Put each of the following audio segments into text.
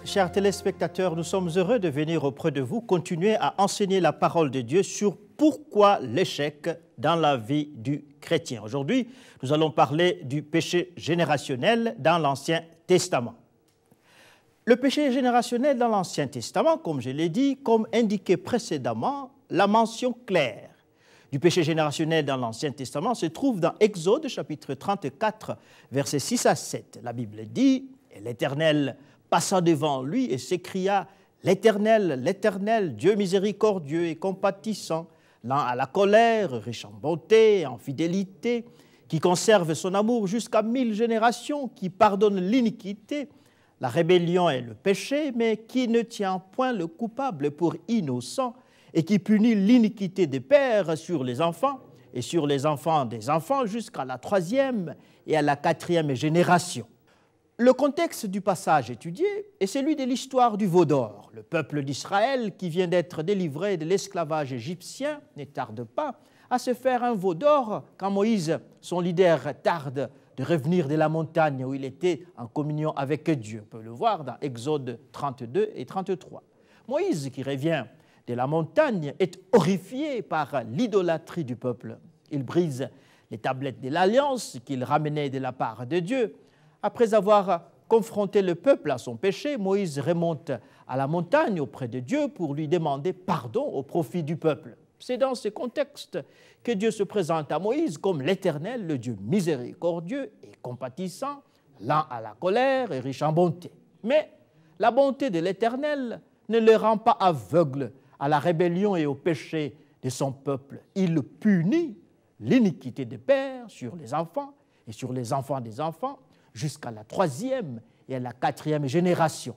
Chers téléspectateurs, nous sommes heureux de venir auprès de vous continuer à enseigner la parole de Dieu sur pourquoi l'échec dans la vie du chrétien. Aujourd'hui, nous allons parler du péché générationnel dans l'Ancien Testament. Le péché générationnel dans l'Ancien Testament, comme je l'ai dit, comme indiqué précédemment, la mention claire du péché générationnel dans l'Ancien Testament se trouve dans Exode chapitre 34, versets 6 à 7. La Bible dit « Et l'Éternel passa devant lui et s'écria « L'Éternel, l'Éternel, Dieu miséricordieux et compatissant, lent à la colère, riche en bonté, en fidélité, qui conserve son amour jusqu'à 1000 générations, qui pardonne l'iniquité, la rébellion et le péché, mais qui ne tient point le coupable pour innocent, et qui punit l'iniquité des pères sur les enfants et sur les enfants des enfants jusqu'à la 3e et à la 4e génération. » Le contexte du passage étudié est celui de l'histoire du veau d'or. Le peuple d'Israël, qui vient d'être délivré de l'esclavage égyptien, ne tarde pas à se faire un veau d'or quand Moïse, son leader, tarde de revenir de la montagne où il était en communion avec Dieu. On peut le voir dans Exode 32 et 33. Moïse, qui revient de la montagne, est horrifié par l'idolâtrie du peuple. Il brise les tablettes de l'Alliance qu'il ramenait de la part de Dieu. Après avoir confronté le peuple à son péché, Moïse remonte à la montagne auprès de Dieu pour lui demander pardon au profit du peuple. C'est dans ce contexte que Dieu se présente à Moïse comme l'Éternel, le Dieu miséricordieux et compatissant, lent à la colère et riche en bonté. Mais la bonté de l'Éternel ne le rend pas aveugle à la rébellion et au péché de son peuple. Il punit l'iniquité des pères sur les enfants et sur les enfants des enfants, jusqu'à la 3e et à la 4e génération.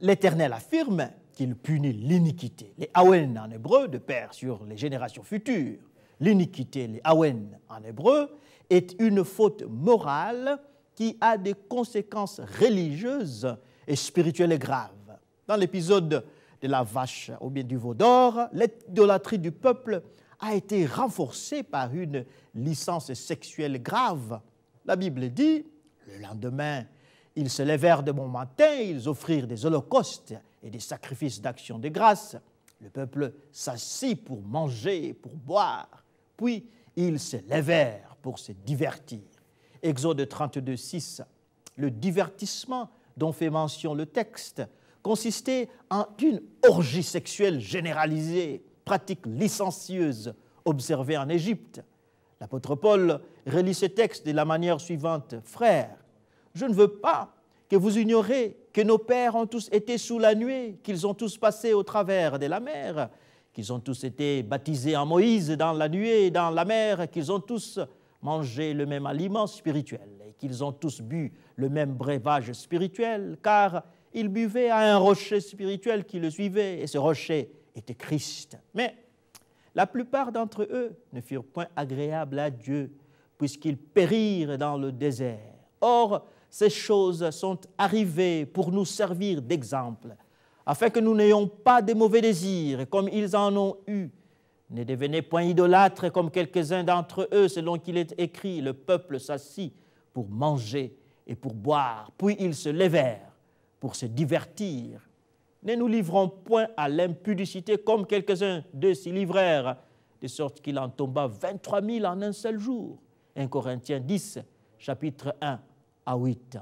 L'Éternel affirme qu'il punit l'iniquité, les awen en hébreu, de père sur les générations futures. L'iniquité, les awen en hébreu, est une faute morale qui a des conséquences religieuses et spirituelles graves. Dans l'épisode de la vache ou bien du veau d'or, l'idolâtrie du peuple a été renforcée par une licence sexuelle grave. La Bible dit, le lendemain, ils se levèrent de bon matin, ils offrirent des holocaustes et des sacrifices d'action de grâce. Le peuple s'assit pour manger et pour boire, puis ils se levèrent pour se divertir. Exode 32, 6. Le divertissement dont fait mention le texte consistait en une orgie sexuelle généralisée, pratique licencieuse observée en Égypte. L'apôtre Paul relit ce texte de la manière suivante. « Frères, je ne veux pas que vous ignoriez que nos pères ont tous été sous la nuée, qu'ils ont tous passé au travers de la mer, qu'ils ont tous été baptisés en Moïse dans la nuée et dans la mer, qu'ils ont tous mangé le même aliment spirituel et qu'ils ont tous bu le même breuvage spirituel, car ils buvaient à un rocher spirituel qui le suivait, et ce rocher était Christ. Mais la plupart d'entre eux ne furent point agréables à Dieu, puisqu'ils périrent dans le désert. Or, ces choses sont arrivées pour nous servir d'exemple, afin que nous n'ayons pas de mauvais désirs, comme ils en ont eu. Ne devenez point idolâtres comme quelques-uns d'entre eux, selon qu'il est écrit, le peuple s'assit pour manger et pour boire, puis ils se levèrent pour se divertir. Ne nous livrons point à l'impudicité comme quelques-uns d'eux s'y livrèrent, de sorte qu'il en tomba 23 000 en un seul jour. 1 Corinthiens 10, chapitre 1 à 8.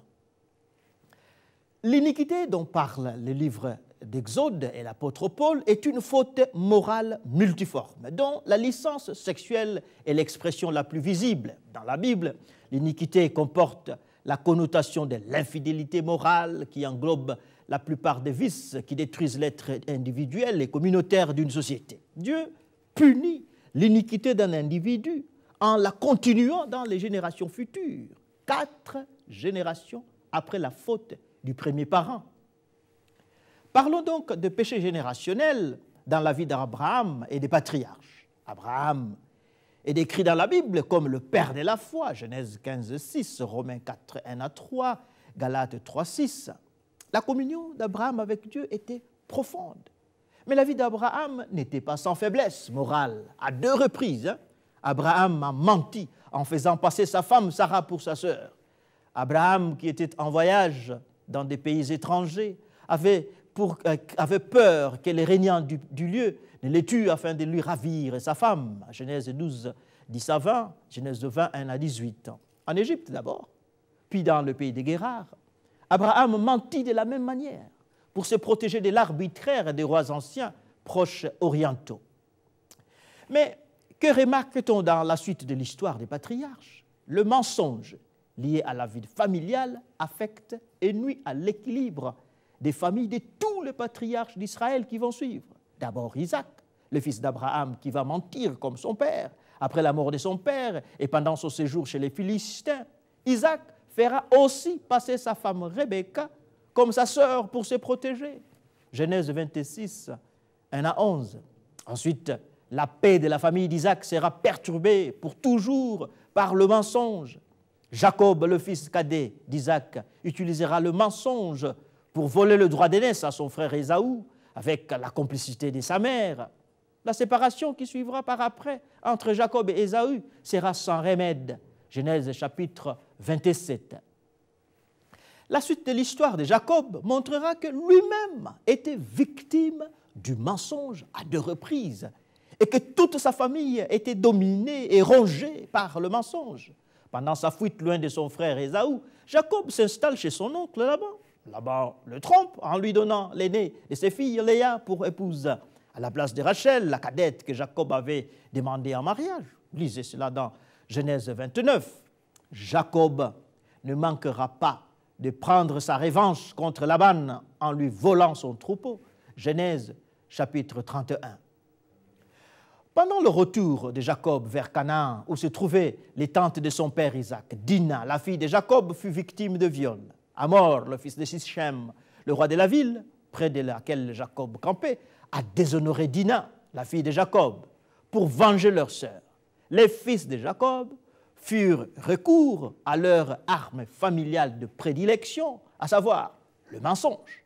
L'iniquité dont parle le livre d'Exode et l'apôtre Paul est une faute morale multiforme, dont la licence sexuelle est l'expression la plus visible. Dans la Bible, l'iniquité comporte la connotation de l'infidélité morale qui englobe la plupart des vices qui détruisent l'être individuel et communautaire d'une société. Dieu punit l'iniquité d'un individu en la continuant dans les générations futures, 4 générations après la faute du premier parent. Parlons donc de péché générationnel dans la vie d'Abraham et des patriarches. Abraham est décrit dans la Bible comme le père de la foi, Genèse 15, 6, Romains 4, 1 à 3, Galates 3, 6. La communion d'Abraham avec Dieu était profonde. Mais la vie d'Abraham n'était pas sans faiblesse morale. À 2 reprises, Abraham a menti en faisant passer sa femme Sarah pour sa sœur. Abraham, qui était en voyage dans des pays étrangers, avait peur que les régnants du lieu ne les tuent afin de lui ravir sa femme. Genèse 12, 10 à 20, Genèse 20, 1 à 18. En Égypte d'abord, puis dans le pays des Guérars, Abraham mentit de la même manière pour se protéger de l'arbitraire des rois anciens proches orientaux. Mais que remarque-t-on dans la suite de l'histoire des patriarches? Le mensonge lié à la vie familiale affecte et nuit à l'équilibre des familles de tous les patriarches d'Israël qui vont suivre. D'abord Isaac, le fils d'Abraham, qui va mentir comme son père. Après la mort de son père et pendant son séjour chez les Philistins, Isaac fera aussi passer sa femme Rebecca comme sa sœur pour se protéger. Genèse 26, 1 à 11. Ensuite, la paix de la famille d'Isaac sera perturbée pour toujours par le mensonge. Jacob, le fils cadet d'Isaac, utilisera le mensonge pour voler le droit d'aînesse à son frère Ésaü, avec la complicité de sa mère. La séparation qui suivra par après entre Jacob et Ésaü sera sans remède. Genèse chapitre 27. La suite de l'histoire de Jacob montrera que lui-même était victime du mensonge à 2 reprises et que toute sa famille était dominée et rongée par le mensonge. Pendant sa fuite loin de son frère Ésaü, Jacob s'installe chez son oncle Laban. Laban le trompe en lui donnant l'aînée de ses filles, Léa, pour épouse, à la place de Rachel, la cadette que Jacob avait demandée en mariage. Lisez cela dans Genèse 29. Jacob ne manquera pas de prendre sa revanche contre Laban en lui volant son troupeau. Genèse chapitre 31. Pendant le retour de Jacob vers Canaan, où se trouvaient les tentes de son père Isaac, Dina, la fille de Jacob, fut victime de viol. Hamor, le fils de Sichem, le roi de la ville, près de laquelle Jacob campait, a déshonoré Dina, la fille de Jacob, pour venger leur sœur. Les fils de Jacob furent recours à leur arme familiale de prédilection, à savoir le mensonge.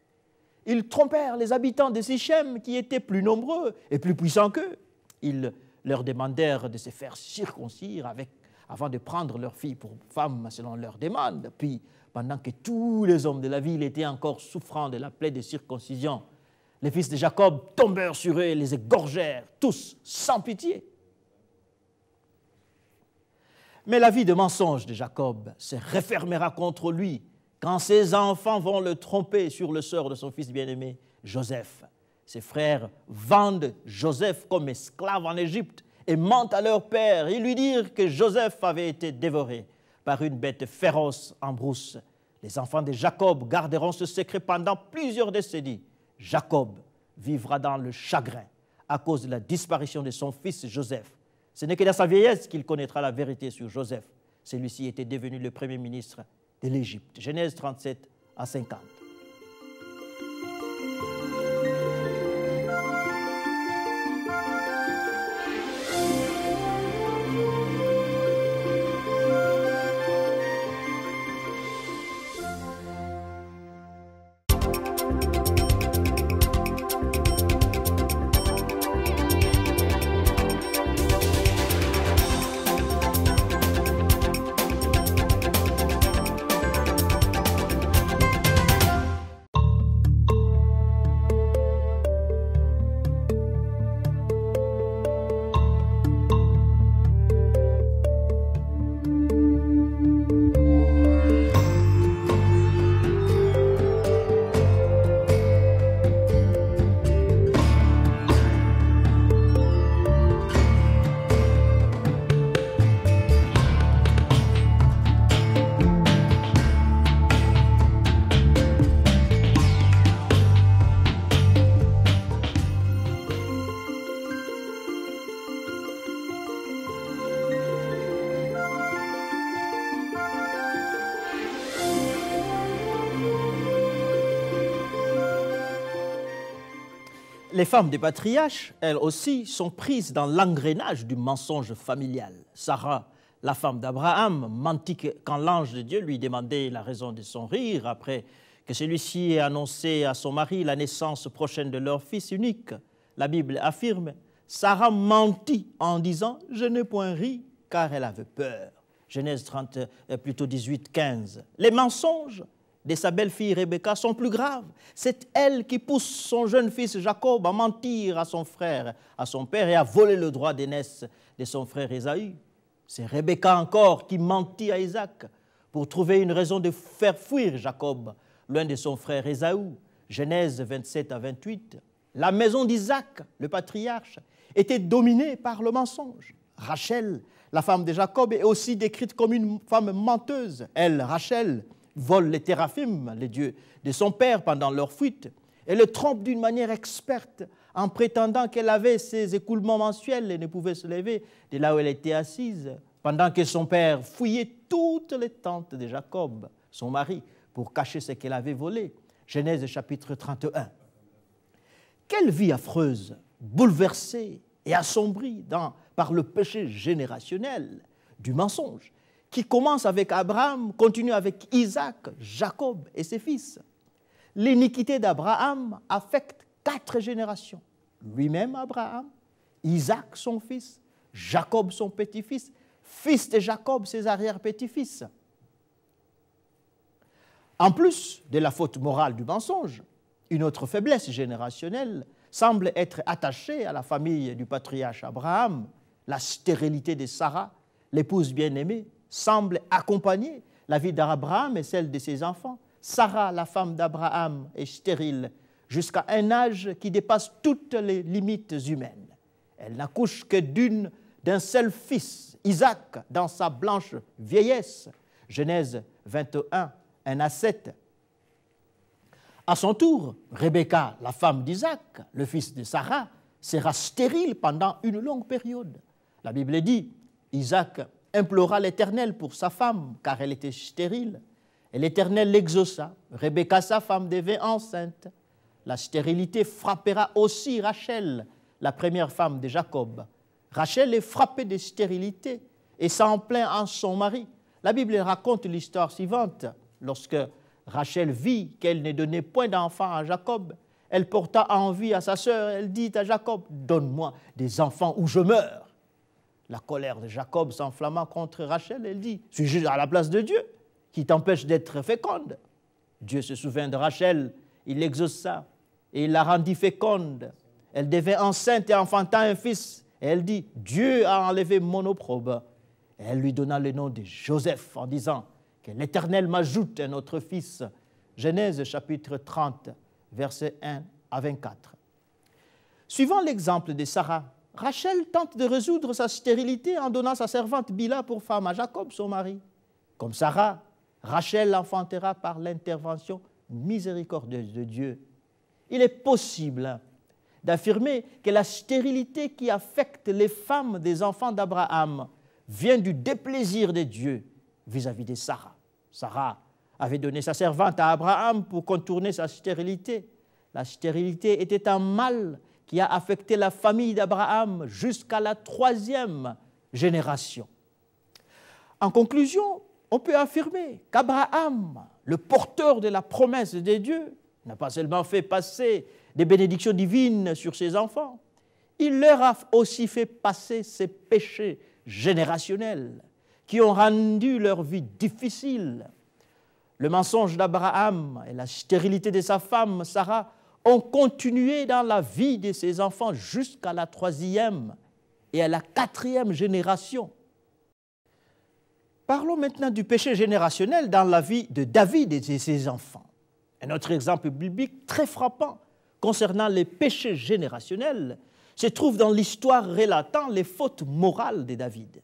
Ils trompèrent les habitants de Sichem qui étaient plus nombreux et plus puissants qu'eux. Ils leur demandèrent de se faire circoncire avant de prendre leur fille pour femme selon leur demande. Puis, pendant que tous les hommes de la ville étaient encore souffrant de la plaie de circoncision, les fils de Jacob tombèrent sur eux et les égorgèrent, tous sans pitié. Mais la vie de mensonge de Jacob se refermera contre lui quand ses enfants vont le tromper sur le sort de son fils bien-aimé, Joseph. Ses frères vendent Joseph comme esclave en Égypte et mentent à leur père et lui dirent que Joseph avait été dévoré par une bête féroce en brousse. Les enfants de Jacob garderont ce secret pendant plusieurs décennies. Jacob vivra dans le chagrin à cause de la disparition de son fils Joseph. Ce n'est que dans sa vieillesse qu'il connaîtra la vérité sur Joseph. Celui-ci était devenu le premier ministre de l'Égypte. Genèse 37 à 50. Les femmes des patriarches, elles aussi, sont prises dans l'engrenage du mensonge familial. Sarah, la femme d'Abraham, mentit quand l'ange de Dieu lui demandait la raison de son rire après que celui-ci ait annoncé à son mari la naissance prochaine de leur fils unique. La Bible affirme, Sarah mentit en disant « Je n'ai point ri » car elle avait peur. Genèse 18, 15. Les mensonges de sa belle-fille Rebecca sont plus graves. C'est elle qui pousse son jeune fils Jacob à mentir à son frère, à son père, et à voler le droit d'aînesse de son frère Ésaü. C'est Rebecca encore qui mentit à Isaac pour trouver une raison de faire fuir Jacob loin de son frère Ésaü. Genèse 27 à 28. La maison d'Isaac, le patriarche, était dominée par le mensonge. Rachel, la femme de Jacob, est aussi décrite comme une femme menteuse. Elle, Rachel, vole les téraphim, les dieux de son père, pendant leur fuite, et le trompe d'une manière experte en prétendant qu'elle avait ses écoulements mensuels et ne pouvait se lever de là où elle était assise, pendant que son père fouillait toutes les tentes de Jacob, son mari, pour cacher ce qu'elle avait volé. Genèse chapitre 31. Quelle vie affreuse, bouleversée et assombrie par le péché générationnel du mensonge, qui commence avec Abraham, continue avec Isaac, Jacob et ses fils. L'iniquité d'Abraham affecte 4 générations. Lui-même, Abraham, Isaac, son fils, Jacob, son petit-fils, fils de Jacob, ses arrière-petits-fils. En plus de la faute morale du mensonge, une autre faiblesse générationnelle semble être attachée à la famille du patriarche Abraham. La stérilité de Sarah, l'épouse bien-aimée, semble accompagner la vie d'Abraham et celle de ses enfants. Sarah, la femme d'Abraham, est stérile jusqu'à un âge qui dépasse toutes les limites humaines. Elle n'accouche que d'un seul fils, Isaac, dans sa blanche vieillesse. Genèse 21, 1 à 7. À son tour, Rebecca, la femme d'Isaac, le fils de Sarah, sera stérile pendant une longue période. La Bible dit, Isaac implora l'Éternel pour sa femme, car elle était stérile. Et l'Éternel l'exauça. Rebecca, sa femme, devint enceinte. La stérilité frappera aussi Rachel, la première femme de Jacob. Rachel est frappée de stérilité et s'en plaint en son mari. La Bible raconte l'histoire suivante. Lorsque Rachel vit qu'elle ne donnait point d'enfant à Jacob, elle porta envie à sa sœur. Elle dit à Jacob, « Donne-moi des enfants ou je meurs. » La colère de Jacob s'enflamma contre Rachel. Elle dit, « Suis-je à la place de Dieu qui t'empêche d'être féconde ?» Dieu se souvint de Rachel, il l'exauça et il la rendit féconde. Elle devint enceinte et enfanta un fils. Et elle dit, « Dieu a enlevé mon opprobre. » Et elle lui donna le nom de Joseph en disant, « Que l'Éternel m'ajoute un autre fils. » Genèse chapitre 30, versets 1 à 24. Suivant l'exemple de Sarah, Rachel tente de résoudre sa stérilité en donnant sa servante Bila pour femme à Jacob, son mari. Comme Sarah, Rachel l'enfantera par l'intervention miséricordieuse de Dieu. Il est possible d'affirmer que la stérilité qui affecte les femmes des enfants d'Abraham vient du déplaisir de Dieu vis-à-vis de Sarah. Sarah avait donné sa servante à Abraham pour contourner sa stérilité. La stérilité était un mal qui a affecté la famille d'Abraham jusqu'à la 3e génération. En conclusion, on peut affirmer qu'Abraham, le porteur de la promesse de Dieu, n'a pas seulement fait passer des bénédictions divines sur ses enfants, il leur a aussi fait passer ses péchés générationnels qui ont rendu leur vie difficile. Le mensonge d'Abraham et la stérilité de sa femme, Sarah, ont continué dans la vie de ses enfants jusqu'à la 3e et à la 4e génération. Parlons maintenant du péché générationnel dans la vie de David et de ses enfants. Un autre exemple biblique très frappant concernant les péchés générationnels se trouve dans l'histoire relatant les fautes morales de David.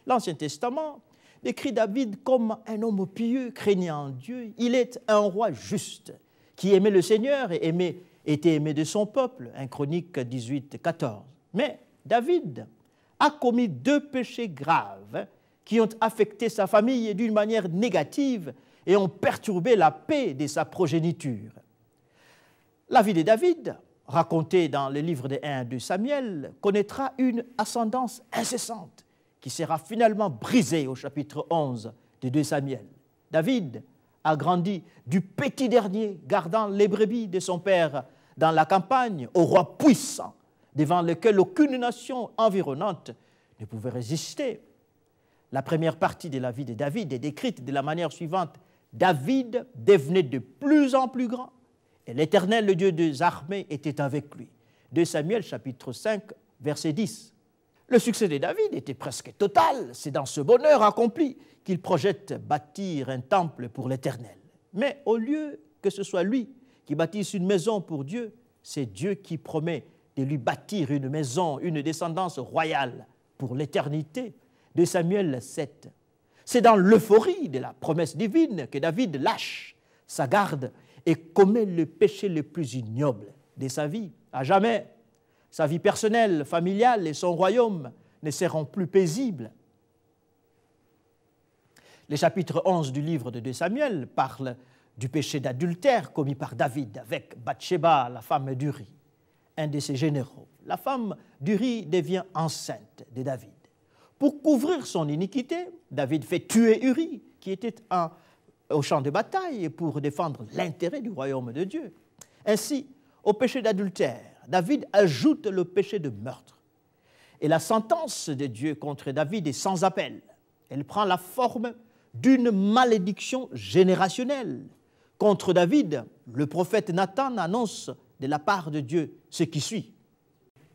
L'Ancien Testament décrit David comme un homme pieux, craignant Dieu. Il est un roi juste qui aimait le Seigneur et était aimé de son peuple, 1 Chronique 18, 14. Mais David a commis 2 péchés graves qui ont affecté sa famille d'une manière négative et ont perturbé la paix de sa progéniture. La vie de David, racontée dans le livre de 1 et 2 Samuel, connaîtra une ascendance incessante qui sera finalement brisée au chapitre 11 de 2 Samuel. David a grandi du petit dernier, gardant les brebis de son père dans la campagne, au roi puissant, devant lequel aucune nation environnante ne pouvait résister. La première partie de la vie de David est décrite de la manière suivante. David devenait de plus en plus grand et l'Éternel, le Dieu des armées, était avec lui. 2 Samuel chapitre 5, verset 10. Le succès de David était presque total. C'est dans ce bonheur accompli qu'il projette bâtir un temple pour l'Éternel. Mais au lieu que ce soit lui qui bâtisse une maison pour Dieu, c'est Dieu qui promet de lui bâtir une maison, une descendance royale pour l'éternité. 2 Samuel 7. C'est dans l'euphorie de la promesse divine que David lâche sa garde et commet le péché le plus ignoble de sa vie. À jamais, sa vie personnelle, familiale et son royaume ne seront plus paisibles. Le chapitre 11 du livre de 2 Samuel parle du péché d'adultère commis par David avec Bathsheba, la femme d'Uri, un de ses généraux. La femme d'Uri devient enceinte de David. Pour couvrir son iniquité, David fait tuer Uri, qui était au champ de bataille pour défendre l'intérêt du royaume de Dieu. Ainsi, au péché d'adultère, David ajoute le péché de meurtre. Et la sentence de Dieu contre David est sans appel. Elle prend la forme d'une malédiction générationnelle. Contre David, le prophète Nathan annonce de la part de Dieu ce qui suit.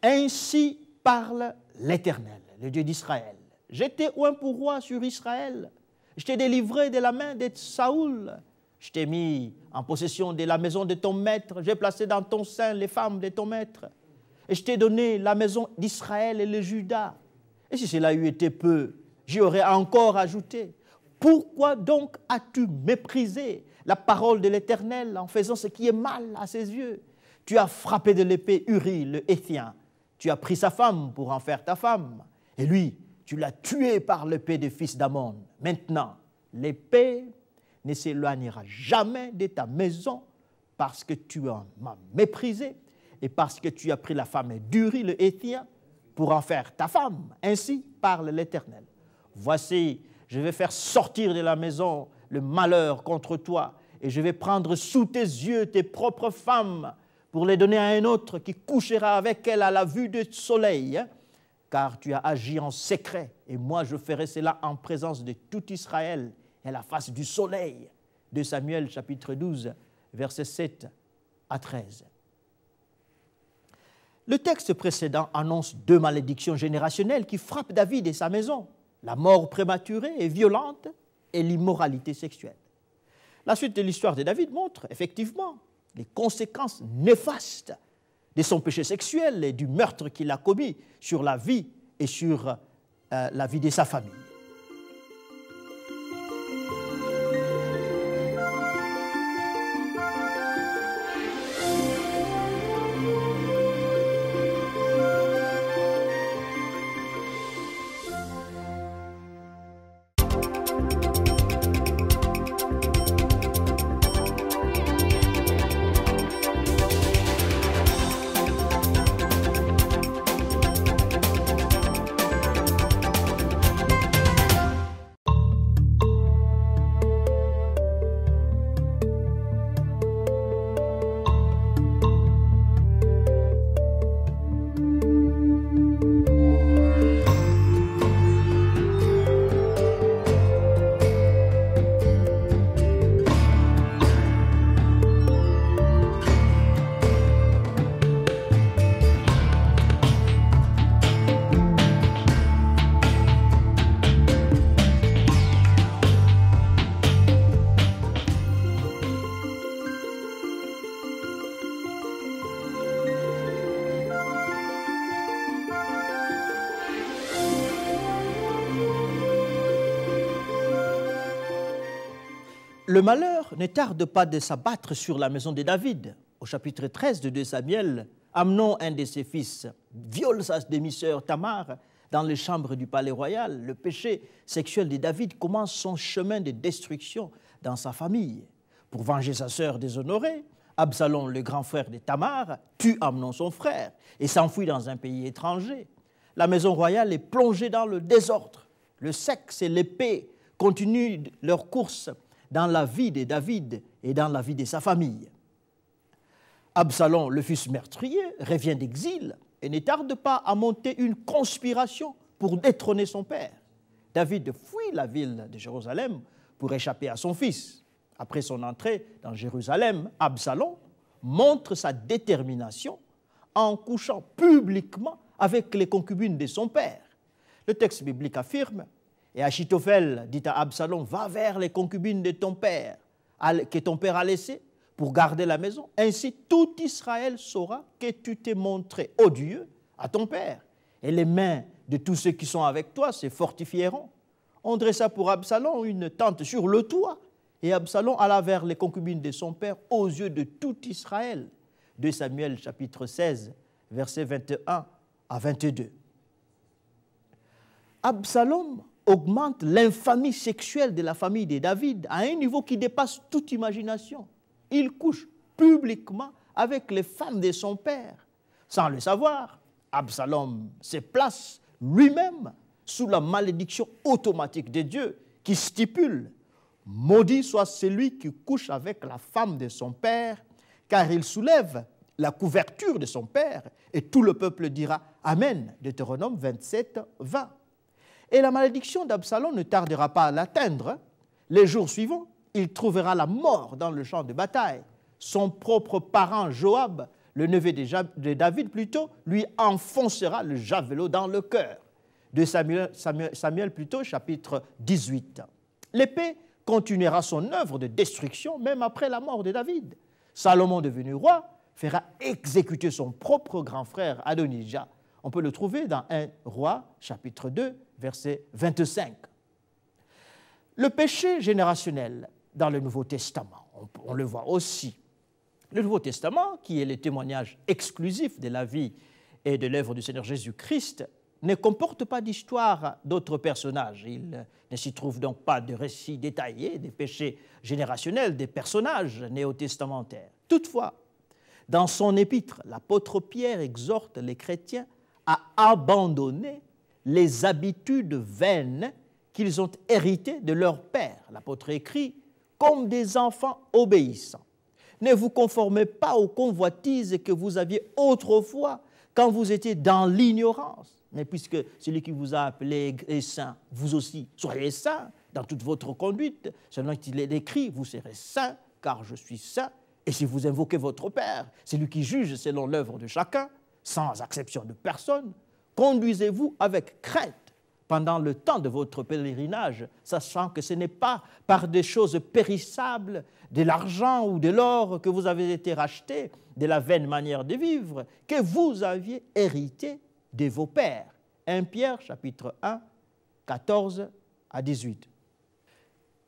Ainsi parle l'Éternel, le Dieu d'Israël. Je t'ai oint pour roi sur Israël. Je t'ai délivré de la main de Saoul. Je t'ai mis en possession de la maison de ton maître. J'ai placé dans ton sein les femmes de ton maître. Et je t'ai donné la maison d'Israël et le Juda. Et si cela eût été peu, j'y aurais encore ajouté. Pourquoi donc as-tu méprisé la parole de l'Éternel en faisant ce qui est mal à ses yeux? Tu as frappé de l'épée Uri, le Héthien. Tu as pris sa femme pour en faire ta femme. Et lui, tu l'as tué par l'épée des fils d'Ammon. Maintenant, l'épée ne s'éloignera jamais de ta maison parce que tu m'as méprisé et parce que tu as pris la femme d'Uri, le Héthien, pour en faire ta femme. Ainsi parle l'Éternel. Voici, je vais faire sortir de la maison le malheur contre toi et je vais prendre sous tes yeux tes propres femmes pour les donner à un autre qui couchera avec elle à la vue du soleil, car tu as agi en secret, et moi je ferai cela en présence de tout Israël et à la face du soleil. 2 Samuel chapitre 12, versets 7 à 13. Le texte précédent annonce 2 malédictions générationnelles qui frappent David et sa maison, la mort prématurée et violente et l'immoralité sexuelle. La suite de l'histoire de David montre effectivement les conséquences néfastes de son péché sexuel et du meurtre qu'il a commis sur la vie et sur la vie de sa famille. Le malheur ne tarde pas de s'abattre sur la maison de David. Au chapitre 13 de 2 Samuel, Amnon, un de ses fils, viole sa demi-sœur Tamar dans les chambres du palais royal. Le péché sexuel de David commence son chemin de destruction dans sa famille. Pour venger sa sœur déshonorée, Absalom, le grand frère de Tamar, tue Amnon, son frère, et s'enfuit dans un pays étranger. La maison royale est plongée dans le désordre. Le sexe et l'épée continuent leur course dans la vie de David et dans la vie de sa famille. Absalom, le fils meurtrier, revient d'exil et ne tarde pas à monter une conspiration pour détrôner son père. David fuit la ville de Jérusalem pour échapper à son fils. Après son entrée dans Jérusalem, Absalom montre sa détermination en couchant publiquement avec les concubines de son père. Le texte biblique affirme, et Achitophel dit à Absalom, va vers les concubines de ton père, que ton père a laissées, pour garder la maison. Ainsi, tout Israël saura que tu t'es montré odieux à ton père. Et les mains de tous ceux qui sont avec toi se fortifieront. On dressa pour Absalom une tente sur le toit. Et Absalom alla vers les concubines de son père aux yeux de tout Israël. 2 Samuel chapitre 16, versets 21 à 22. Absalom augmente l'infamie sexuelle de la famille de David à un niveau qui dépasse toute imagination. Il couche publiquement avec les femmes de son père. Sans le savoir, Absalom se place lui-même sous la malédiction automatique de Dieu qui stipule « Maudit soit celui qui couche avec la femme de son père, car il soulève la couverture de son père. » Et tout le peuple dira « Amen » Deutéronome 27, 20. Et la malédiction d'Absalom ne tardera pas à l'atteindre. Les jours suivants, il trouvera la mort dans le champ de bataille. Son propre parent Joab, le neveu de David plutôt, lui enfoncera le javelot dans le cœur. De Samuel plutôt, chapitre 18. L'épée continuera son œuvre de destruction même après la mort de David. Salomon, devenu roi, fera exécuter son propre grand frère Adonijah. On peut le trouver dans 1 Roi, chapitre 2, verset 25. Le péché générationnel dans le Nouveau Testament, on le voit aussi. Le Nouveau Testament, qui est le témoignage exclusif de la vie et de l'œuvre du Seigneur Jésus-Christ, ne comporte pas d'histoire d'autres personnages. Il ne s'y trouve donc pas de récits détaillés des péchés générationnels des personnages néo-testamentaires. Toutefois, dans son épître, l'apôtre Pierre exhorte les chrétiens à abandonner les habitudes vaines qu'ils ont héritées de leur père. L'apôtre écrit « Comme des enfants obéissants, ne vous conformez pas aux convoitises que vous aviez autrefois quand vous étiez dans l'ignorance. Mais puisque celui qui vous a appelé est saint, vous aussi soyez saints dans toute votre conduite. Selon qu'il est écrit, vous serez saints car je suis saint. Et si vous invoquez votre Père, c'est lui qui juge selon l'œuvre de chacun, sans exception de personne, conduisez-vous avec crainte pendant le temps de votre pèlerinage, sachant que ce n'est pas par des choses périssables, de l'argent ou de l'or que vous avez été rachetés, de la vaine manière de vivre, que vous aviez hérité de vos pères. 1 Pierre, chapitre 1, 14 à 18.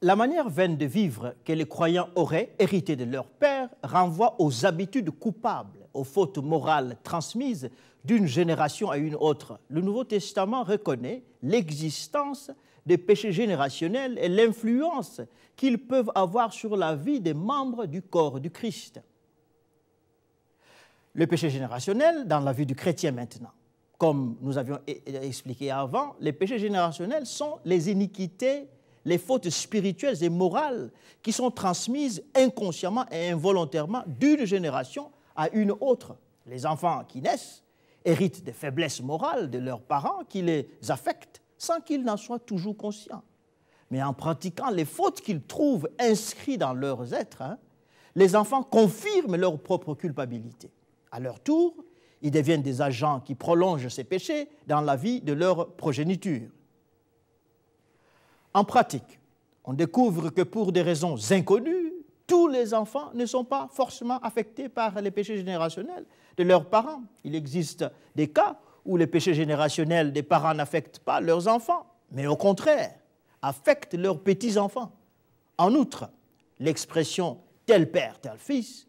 La manière vaine de vivre que les croyants auraient hérité de leur père renvoie aux habitudes coupables, aux fautes morales transmises d'une génération à une autre. Le Nouveau Testament reconnaît l'existence des péchés générationnels et l'influence qu'ils peuvent avoir sur la vie des membres du corps du Christ. Le péché générationnel dans la vie du chrétien maintenant. Comme nous avions expliqué avant, les péchés générationnels sont les iniquités, les fautes spirituelles et morales qui sont transmises inconsciemment et involontairement d'une génération à une autre. Les enfants qui naissent héritent des faiblesses morales de leurs parents qui les affectent sans qu'ils n'en soient toujours conscients. Mais en pratiquant les fautes qu'ils trouvent inscrites dans leurs êtres, les enfants confirment leur propre culpabilité. À leur tour, ils deviennent des agents qui prolongent ces péchés dans la vie de leur progéniture. En pratique, on découvre que pour des raisons inconnues, tous les enfants ne sont pas forcément affectés par les péchés générationnels de leurs parents. Il existe des cas où les péchés générationnels des parents n'affectent pas leurs enfants, mais au contraire, affectent leurs petits-enfants. En outre, l'expression « tel père, tel fils »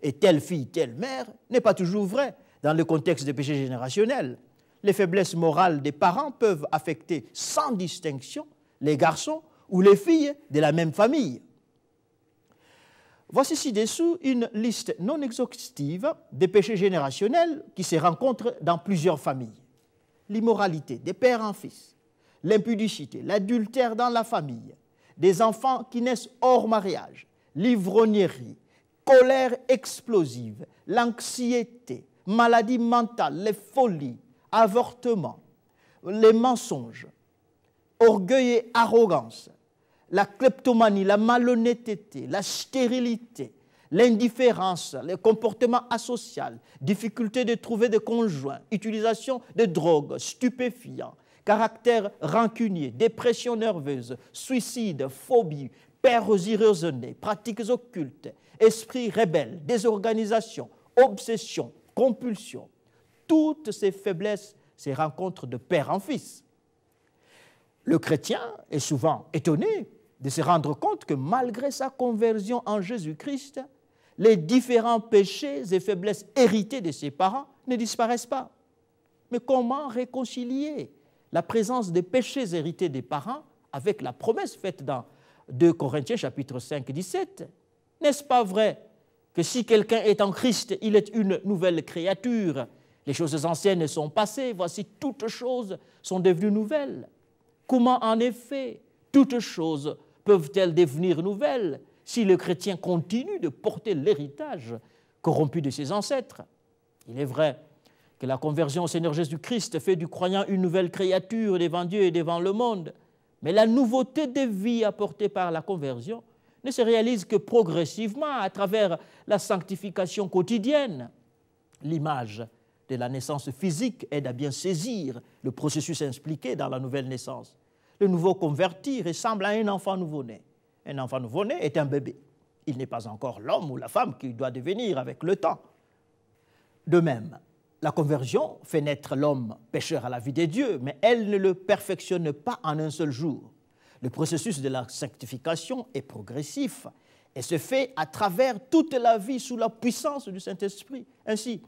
et « telle fille, telle mère » n'est pas toujours vraie dans le contexte des péchés générationnels. Les faiblesses morales des parents peuvent affecter sans distinction les garçons ou les filles de la même famille. Voici ci-dessous une liste non exhaustive des péchés générationnels qui se rencontrent dans plusieurs familles. L'immoralité des pères en fils, l'impudicité, l'adultère dans la famille, des enfants qui naissent hors mariage, l'ivrognerie, colère explosive, l'anxiété, maladie mentale, les folies, avortement, les mensonges, orgueil et arrogance, la kleptomanie, la malhonnêteté, la stérilité, l'indifférence, les comportements asociaux, difficulté de trouver des conjoints, utilisation de drogues, stupéfiants, caractère rancunier, dépression nerveuse, suicide, phobie, peurs irraisonnés, pratiques occultes, esprit rebelle, désorganisation, obsession, compulsion. Toutes ces faiblesses se rencontrent de père en fils. Le chrétien est souvent étonné de se rendre compte que malgré sa conversion en Jésus-Christ, les différents péchés et faiblesses héritées de ses parents ne disparaissent pas. Mais comment réconcilier la présence des péchés hérités des parents avec la promesse faite dans 2 Corinthiens chapitre 5, 17 ? N'est-ce pas vrai que si quelqu'un est en Christ, il est une nouvelle créature? Les choses anciennes sont passées, voici toutes choses sont devenues nouvelles. Comment en effet toutes choses peuvent-elles devenir nouvelles si le chrétien continue de porter l'héritage corrompu de ses ancêtres? Il est vrai que la conversion au Seigneur Jésus-Christ fait du croyant une nouvelle créature devant Dieu et devant le monde, mais la nouveauté de vie apportée par la conversion ne se réalise que progressivement à travers la sanctification quotidienne. L'image de la naissance physique aide à bien saisir le processus impliqué dans la nouvelle naissance. Le nouveau converti ressemble à un enfant nouveau-né. Un enfant nouveau-né est un bébé. Il n'est pas encore l'homme ou la femme qu'il doit devenir avec le temps. De même, la conversion fait naître l'homme pécheur à la vie de Dieu, mais elle ne le perfectionne pas en un seul jour. Le processus de la sanctification est progressif et se fait à travers toute la vie sous la puissance du Saint-Esprit. Ainsi,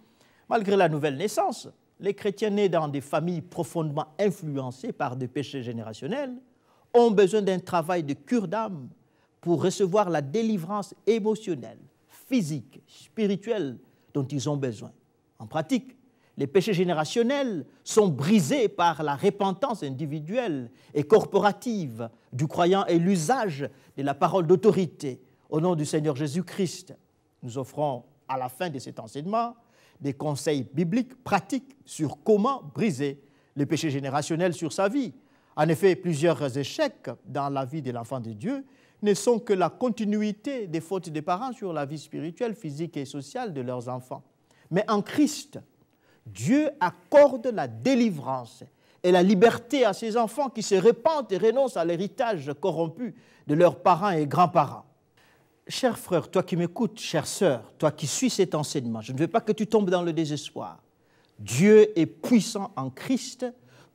malgré la nouvelle naissance, les chrétiens nés dans des familles profondément influencées par des péchés générationnels ont besoin d'un travail de cure d'âme pour recevoir la délivrance émotionnelle, physique, spirituelle dont ils ont besoin. En pratique, les péchés générationnels sont brisés par la repentance individuelle et corporative du croyant et l'usage de la parole d'autorité au nom du Seigneur Jésus-Christ. Nous offrons à la fin de cet enseignement des conseils bibliques pratiques sur comment briser les péchés générationnels sur sa vie. En effet, plusieurs échecs dans la vie de l'enfant de Dieu ne sont que la continuité des fautes des parents sur la vie spirituelle, physique et sociale de leurs enfants. Mais en Christ, Dieu accorde la délivrance et la liberté à ses enfants qui se repentent et renoncent à l'héritage corrompu de leurs parents et grands-parents. Cher frère, toi qui m'écoutes, chère sœur, toi qui suis cet enseignement, je ne veux pas que tu tombes dans le désespoir. Dieu est puissant en Christ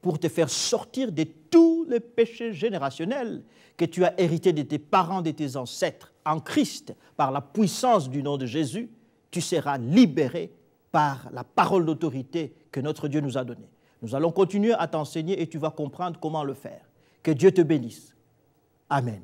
pour te faire sortir de tous les péchés générationnels que tu as hérités de tes parents, de tes ancêtres. En Christ, par la puissance du nom de Jésus, tu seras libéré par la parole d'autorité que notre Dieu nous a donnée. Nous allons continuer à t'enseigner et tu vas comprendre comment le faire. Que Dieu te bénisse. Amen.